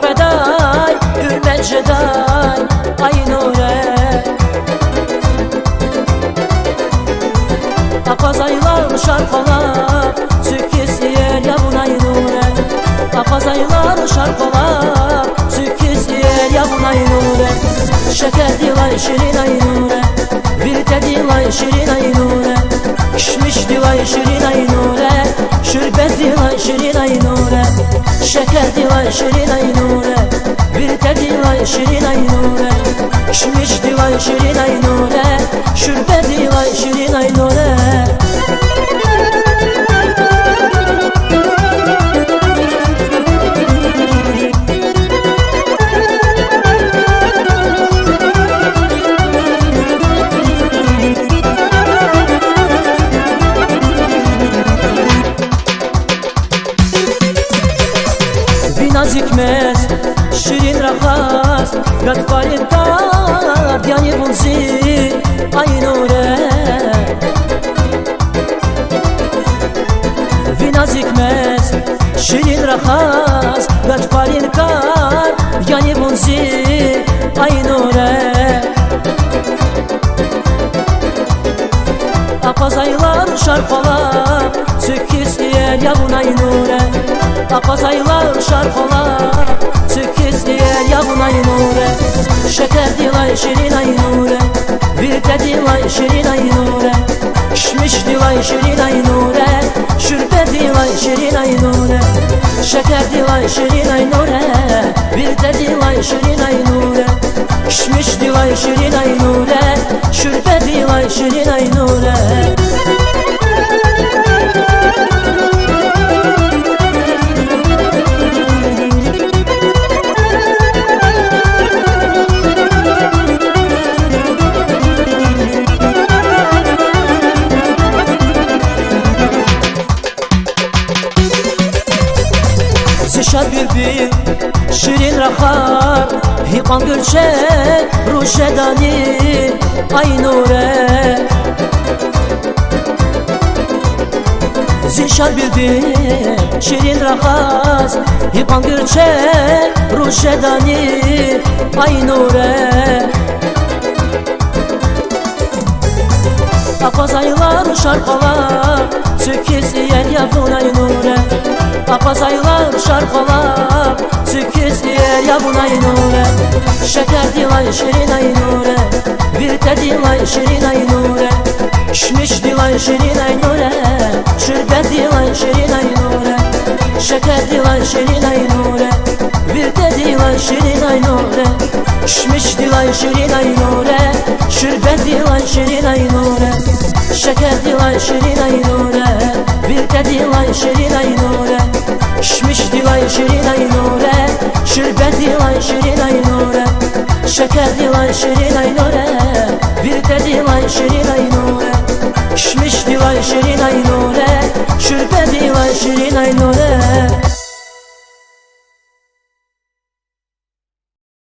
beday, hürmet ceday, ay nure. Akazaylar şarkılar, süküs yer yavun ay nure. Akazaylar şarkılar, süküs yer yavun ay nure. Şeker dilay şirin ay nure, birte dilay şirin ay nure. Kişmiş dilay şirin ay nure, şürbet dilay şirin ay nure. Şeker dilay şirin ay nure, birte dilay şirin ay nure. Kişmiş dilay şirin ay nure, şürbet dilay şirin ay nure. Nazikmez, şirin rahat, gatfarin kar, yani bunzi, ay nure. Vinazikmez, şirin rahat, gatfarin kar, yani bunzi, ay nure. Akazaylar şarkılar, süküs yer yavun ay nure. Akazaylar şarkılar, süküs yer yavun ay nure. Şeker dilay şirin ay nure, birte dilay şirin ay nure. Kişmiş dilay şirin ay nure, şürbet dilay şirin ay nure. Şeker dilay şirin ay nure, birte dilay şirin ay nure. Kişmiş dilay şirin ay nure, şürbet dilay şirin ay nure. Zişar bülbül, şirin rahar, hikan gülçe, ruşedani, ay nure. Zişar bülbül, şirin rahar, hikan gülçe, ruşedani, ay nure. Akazaylar şarkılar, süküs yer yavun ay nure. Akazaylar şarkılar, süküs yer yavun ay nure. Şeker dilay şirin ay nure, birte dilay şirin ay nure. Kişmiş dilay şirin ay nure, şürbet dilay şirin ay nure. Şeker dilay şirin ay nure, birte dilay şirin ay nure. Kişmiş dilay şirin ay nure, şürbet dilay şirin ay nure. Şeker dilay şirin ay nure, birte dilay şirin ay nure. Kişmiş dilay şirin ay nure, şürbet dilay şirin ay nure. Şeker dilay şirin ay nure, birte dilay şirin ay nure. Kişmiş dilay şirin ay nure, şürbet dilay şirin ay nure.